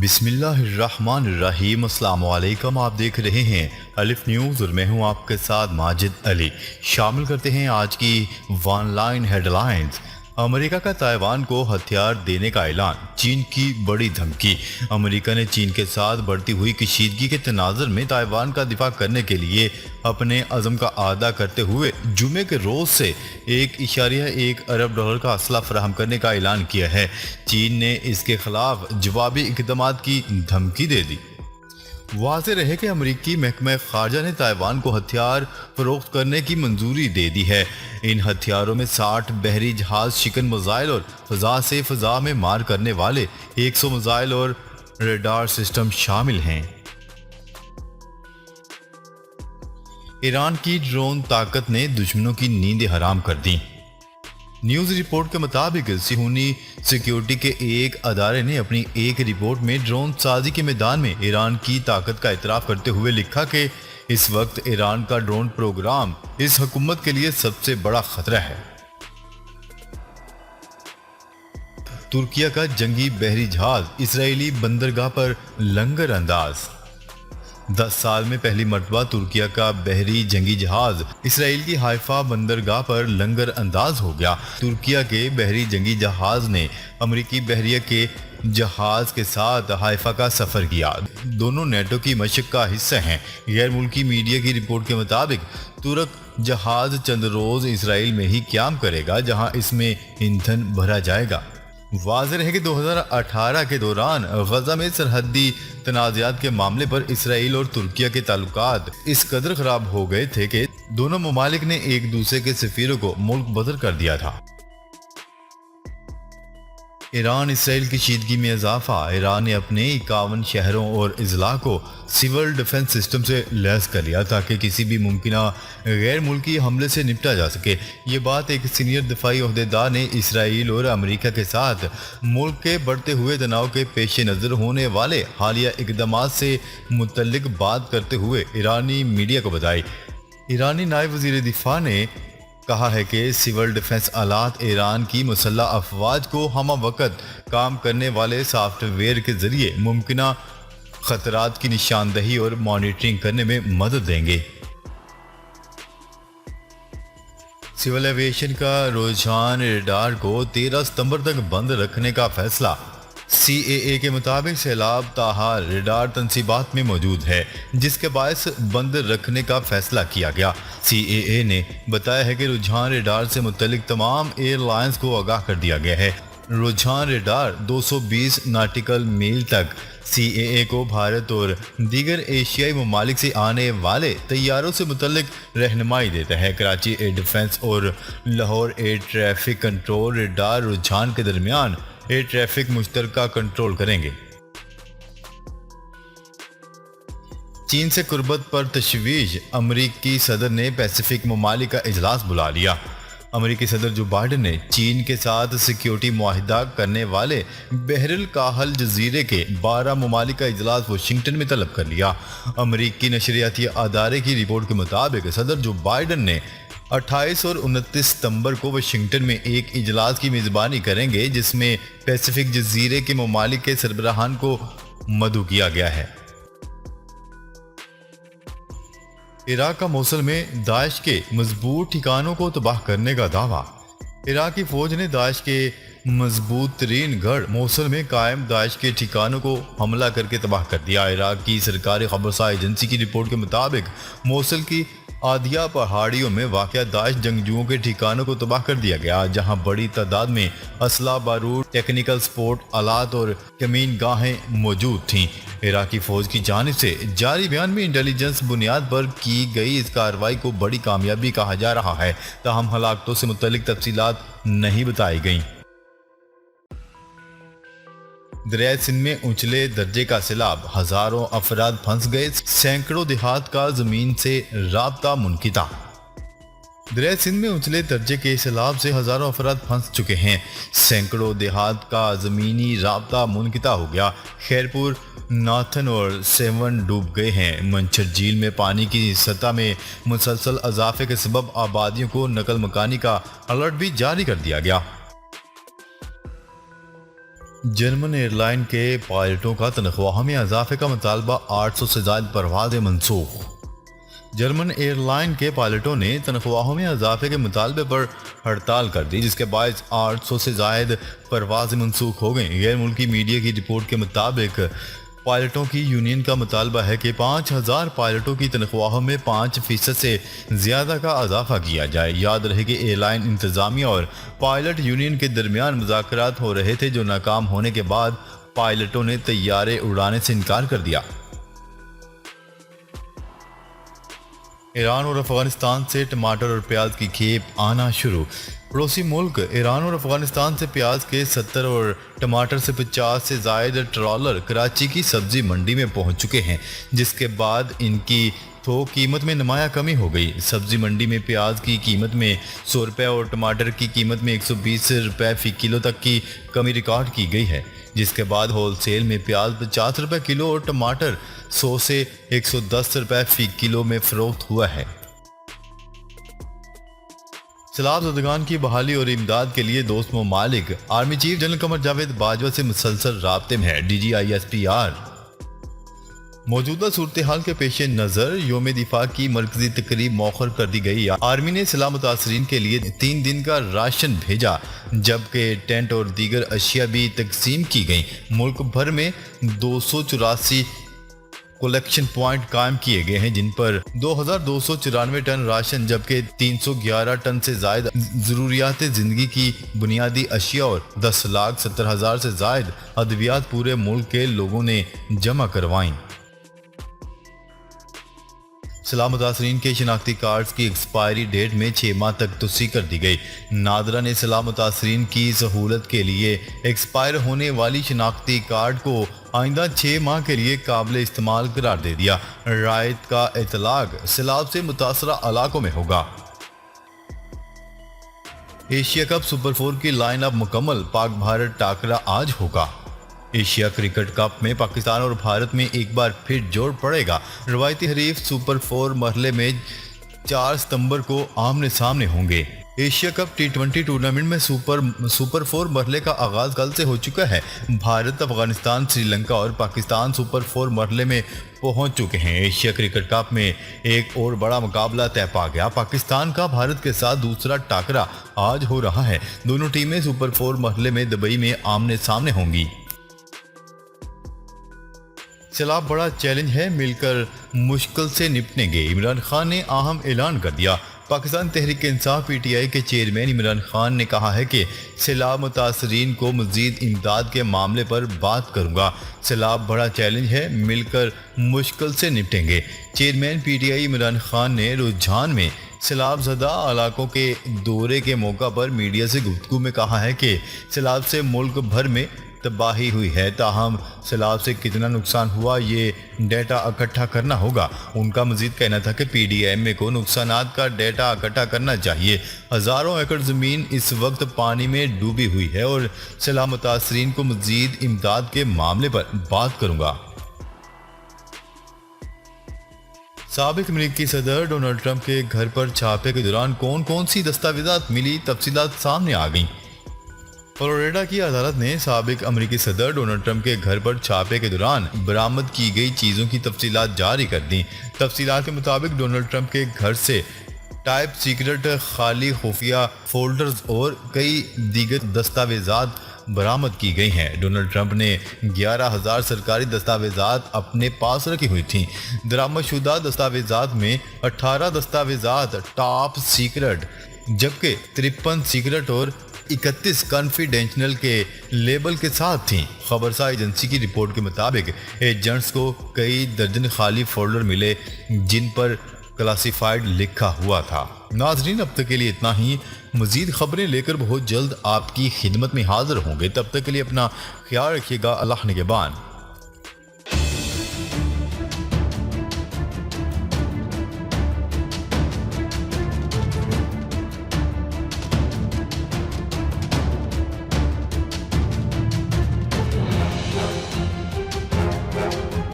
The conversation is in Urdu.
بسم اللہ الرحمن الرحیم۔ السلام علیکم، آپ دیکھ رہے ہیں الف نیوز اور میں ہوں آپ کے ساتھ ماجد علی۔ شامل کرتے ہیں آج کی ون لائن ہیڈ لائنز۔ امریکہ کا تائیوان کو ہتھیار دینے کا اعلان، چین کی بڑی دھمکی۔ امریکہ نے چین کے ساتھ بڑھتی ہوئی کشیدگی کے تناظر میں تائیوان کا دفاع کرنے کے لیے اپنے عزم کا اعادہ کرتے ہوئے جمعے کے روز سے $1.1 ارب کا اسلحہ فراہم کرنے کا اعلان کیا ہے۔ چین نے اس کے خلاف جوابی اقدامات کی دھمکی دے دی۔ واضح رہے کہ امریکی محکمہ خارجہ نے تائیوان کو ہتھیار فروخت کرنے کی منظوری دے دی ہے۔ ان ہتھیاروں میں 60 بحری جہاز شکن میزائل اور فضا سے فضا میں مار کرنے والے 100 میزائل اور ریڈار سسٹم شامل ہیں۔ ایران کی ڈرون طاقت نے دشمنوں کی نیندیں حرام کر دیں۔ نیوز رپورٹ کے مطابق صہیونی سیکیورٹی کے ایک ادارے نے اپنی ایک رپورٹ میں ڈرون سازی کے میدان میں ایران کی طاقت کا اعتراف کرتے ہوئے لکھا کہ اس وقت ایران کا ڈرون پروگرام اس حکومت کے لیے سب سے بڑا خطرہ ہے۔ ترکیہ کا جنگی بحری جہاز اسرائیلی بندرگاہ پر لنگر انداز۔ 10 سال میں پہلی مرتبہ ترکیہ کا بحری جنگی جہاز اسرائیل کی حائفہ بندرگاہ پر لنگر انداز ہو گیا۔ ترکیہ کے بحری جنگی جہاز نے امریکی بحریہ کے جہاز کے ساتھ حائفہ کا سفر کیا۔ دونوں نیٹو کی مشق کا حصہ ہیں۔ غیر ملکی میڈیا کی رپورٹ کے مطابق ترک جہاز چند روز اسرائیل میں ہی قیام کرے گا، جہاں اس میں ایندھن بھرا جائے گا۔ واضح ہے کہ 2018 کے دوران غزہ میں سرحدی تنازعات کے معاملے پر اسرائیل اور ترکیہ کے تعلقات اس قدر خراب ہو گئے تھے کہ دونوں ممالک نے ایک دوسرے کے سفیروں کو ملک بدر کر دیا تھا۔ ایران اسرائیل کی کشیدگی میں اضافہ۔ ایران نے اپنے 51 شہروں اور اضلاع کو سول ڈیفنس سسٹم سے لیس کر لیا تاکہ کسی بھی ممکنہ غیر ملکی حملے سے نپٹا جا سکے۔ یہ بات ایک سینئر دفاعی عہدیدار نے اسرائیل اور امریکہ کے ساتھ ملک کے بڑھتے ہوئے تناؤ کے پیش نظر ہونے والے حالیہ اقدامات سے متعلق بات کرتے ہوئے ایرانی میڈیا کو بتائی۔ ایرانی نائب وزیر دفاع نے کہا ہے کہ سول ڈیفنس آلات ایران کی مسلح افواج کو ہمہ وقت کام کرنے والے سافٹ ویئر کے ذریعے ممکنہ خطرات کی نشاندہی اور مانیٹرنگ کرنے میں مدد دیں گے۔ سول ایویشن کا رجحان ریڈار کو 13 ستمبر تک بند رکھنے کا فیصلہ۔ CAA کے مطابق سیلاب تاحال ریڈار تنصیبات میں موجود ہے، جس کے باعث بند رکھنے کا فیصلہ کیا گیا۔ CAA نے بتایا ہے کہ رجحان ریڈار سے متعلق تمام ایئر لائنز کو آگاہ کر دیا گیا ہے۔ رجحان ریڈار 220 ناٹیکل میل تک CAA کو بھارت اور دیگر ایشیائی ممالک سے آنے والے طیاروں سے متعلق رہنمائی دیتا ہے۔ کراچی ایئر ڈیفنس اور Lahore air traffic control radar رجحان کے درمیان ایئر ٹریفک مشترکہ کنٹرول کریں گے۔ چین سے قربت پر تشویش۔ امریکی صدر نے پیسیفک ممالک کا اجلاس بلا لیا۔ امریکی صدر جو بائیڈن نے چین کے ساتھ سیکیورٹی معاہدہ کرنے والے بحر الکاہل جزیرے کے 12 ممالک کا اجلاس واشنگٹن میں طلب کر لیا۔ امریکی نشریاتی ادارے کی رپورٹ کے مطابق صدر جو بائیڈن نے 28 اور 29 ستمبر کو واشنگٹن میں ایک اجلاس کی میزبانی کریں گے، جس میں پیسیفک جزیرے کے ممالک کے سربراہان کو مدعو کیا گیا ہے۔ عراق کا موصل میں داعش کے مضبوط ٹھکانوں کو تباہ کرنے کا دعویٰ۔ عراقی فوج نے داعش کے مضبوط ترین گڑھ موصل میں قائم داعش کے ٹھکانوں کو حملہ کر کے تباہ کر دیا۔ عراق کی سرکاری خبرساں ایجنسی کی رپورٹ کے مطابق موصل کی آدھیا پہاڑیوں میں واقع داعش جنگجوؤں کے ٹھکانوں کو تباہ کر دیا گیا، جہاں بڑی تعداد میں اسلحہ، بارود، ٹیکنیکل سپورٹ آلات اور کمین گاہیں موجود تھیں۔ عراقی فوج کی جانب سے جاری بیان میں انٹیلیجنس بنیاد پر کی گئی اس کارروائی کو بڑی کامیابی کہا جا رہا ہے، تاہم ہلاکتوں سے متعلق تفصیلات نہیں بتائی گئیں۔ دریائے سندھ میں اونچلے درجے کا سیلاب، ہزاروں افراد پھنس گئے، سینکڑوں دیہات کا زمین سے رابطہ منقطع۔ دریائے سندھ میں اونچلے درجے کے سیلاب سے ہزاروں افراد پھنس چکے ہیں، سینکڑوں دیہات کا زمینی رابطہ منقطع ہو گیا۔ خیرپور، ناتھن اور سیون ڈوب گئے ہیں۔ منچھر جھیل میں پانی کی سطح میں مسلسل اضافے کے سبب آبادیوں کو نقل مکانی کا الرٹ بھی جاری کر دیا گیا۔ جرمن ایئر لائن کے پائلٹوں کا تنخواہ میں اضافے کا مطالبہ، 800 سے زائد پروازیں منسوخ۔ جرمن ایئر لائن کے پائلٹوں نے تنخواہوں میں اضافے کے مطالبے پر ہڑتال کر دی، جس کے باعث 800 سے زائد پروازیں منسوخ ہو گئیں۔ غیر ملکی میڈیا کی رپورٹ کے مطابق پائلٹوں کی یونین کا مطالبہ ہے کہ 5000 پائلٹوں کی تنخواہوں میں 5% سے زیادہ کا اضافہ کیا جائے۔ یاد رہے کہ ایئر لائن انتظامیہ اور پائلٹ یونین کے درمیان مذاکرات ہو رہے تھے، جو ناکام ہونے کے بعد پائلٹوں نے طیارے اڑانے سے انکار کر دیا۔ ایران اور افغانستان سے ٹماٹر اور پیاز کی کھیپ آنا شروع۔ پڑوسی ملک ایران اور افغانستان سے پیاز کے 70 اور ٹماٹر سے 50 سے زائد ٹرالر کراچی کی سبزی منڈی میں پہنچ چکے ہیں، جس کے بعد ان کی تھوک قیمت میں نمایاں کمی ہو گئی۔ سبزی منڈی میں پیاز کی قیمت میں 100 روپے اور ٹماٹر کی قیمت میں 120 روپے فی کلو تک کی کمی ریکارڈ کی گئی ہے، جس کے بعد ہول سیل میں پیاز 50 روپے کلو اور ٹماٹر 100 سے 110 روپے فی کلو میں فروخت ہوا ہے۔ سیلاب زدگان کی بحالی اور امداد کے لیے دوست ممالک army chief general Qamar Javed Bajwa سے مسلسل رابطے میں ہے۔ D G I S P R موجودہ صورتحال کے پیش نظر یوم دفاع کی مرکزی تقریب مؤخر کر دی گئی۔ آرمی نے سیلاب متاثرین کے لیے 3 دن کا راشن بھیجا، جبکہ ٹینٹ اور دیگر اشیاء بھی تقسیم کی گئیں۔ ملک بھر میں 284 کلیکشن پوائنٹ قائم کیے گئے ہیں، جن پر 2294 ٹن راشن جبکہ 311 ٹن سے زائد ضروریات زندگی کی بنیادی اشیاء اور 10,70,000 سے زائد ادویات پورے ملک کے لوگوں نے جمع کروائیں۔ سیلاب متاثرین کے شناختی کارڈز کی ایکسپائری ڈیٹ میں 6 ماہ تک توسیع کر دی گئی۔ نادرا نے سیلاب متاثرین کی سہولت کے لیے ایکسپائر ہونے والی شناختی کارڈ کو آئندہ 6 ماہ کے لیے قابل استعمال قرار دے دیا۔ رعایت کا اطلاق سیلاب سے متاثرہ علاقوں میں ہوگا۔ ایشیا کپ سپر 4 کی لائن اپ مکمل، پاک بھارت ٹاکرا آج ہوگا۔ ایشیا کرکٹ کپ میں پاکستان اور بھارت میں ایک بار پھر جوڑ پڑے گا۔ روایتی حریف سپر 4 مرحلے میں 4 ستمبر کو آمنے سامنے ہوں گے۔ ایشیا کپ ٹی20 ٹورنامنٹ میں سپر 4 مرحلے کا آغاز کل سے ہو چکا ہے۔ بھارت، افغانستان، سری لنکا اور پاکستان سپر 4 مرحلے میں پہنچ چکے ہیں۔ ایشیا کرکٹ کپ میں ایک اور بڑا مقابلہ طے پا گیا۔ پاکستان کا بھارت کے ساتھ دوسرا ٹاکرا آج ہو رہا ہے۔ دونوں ٹیمیں سپر 4 مرحلے میں دبئی میں آمنے سامنے ہوں گی۔ سیلاب بڑا چیلنج ہے، مل کر مشکل سے نپٹیں گے، عمران خان نے اہم اعلان کر دیا۔ Pakistan Tehreek Insaf P T I کے چیئرمین عمران خان نے کہا ہے کہ سیلاب متاثرین کو مزید امداد کے معاملے پر بات کروں گا۔ سیلاب بڑا چیلنج ہے، مل کر مشکل سے نپٹیں گے۔ Chairman P T I Imran Khan نے رجحان میں سیلاب زدہ علاقوں کے دورے کے موقع پر میڈیا سے گفتگو میں کہا ہے کہ سیلاب سے ملک بھر میں تباہی ہوئی ہے، تاہم سیلاب سے کتنا نقصان ہوا یہ ڈیٹا اکٹھا کرنا ہوگا۔ ان کا مزید کہنا تھا کہ پی ڈی ایم اے کو نقصانات کا ڈیٹا اکٹھا کرنا چاہیے۔ ہزاروں ایکڑ زمین اس وقت پانی میں ڈوبی ہوئی ہے اور سیلاب متاثرین کو مزید امداد کے معاملے پر بات کروں گا۔ سابق امریکی صدر ڈونلڈ ٹرمپ کے گھر پر چھاپے کے دوران کون سی دستاویزات ملی، تفصیلات سامنے آ گئیں۔ فلوریڈا کی عدالت نے سابق امریکی صدر ڈونلڈ ٹرمپ کے گھر پر چھاپے کے دوران برآمد کی گئی چیزوں کی تفصیلات جاری کر دیں۔ تفصیلات کے مطابق ڈونلڈ ٹرمپ کے گھر سے ٹائپ سیکرٹ خالی خفیہ فولڈرز اور کئی دیگر دستاویزات برآمد کی گئی ہیں۔ ڈونلڈ ٹرمپ نے 11,000 سرکاری دستاویزات اپنے پاس رکھی ہوئی تھیں۔ درآمد شدہ دستاویزات میں 18 دستاویزات ٹاپ سیکرٹ، جبکہ 53 سیکرٹ اور 31 کانفیڈینشیل کے لیبل کے ساتھ تھیں۔ خبرساز ایجنسی کی رپورٹ کے مطابق ایجنٹس کو کئی درجن خالی فولڈر ملے جن پر کلاسیفائڈ لکھا ہوا تھا۔ ناظرین، اب تک کے لیے اتنا ہی۔ مزید خبریں لے کر بہت جلد آپ کی خدمت میں حاضر ہوں گے۔ تب تک کے لیے اپنا خیال رکھیے گا۔ اللہ نگہبان۔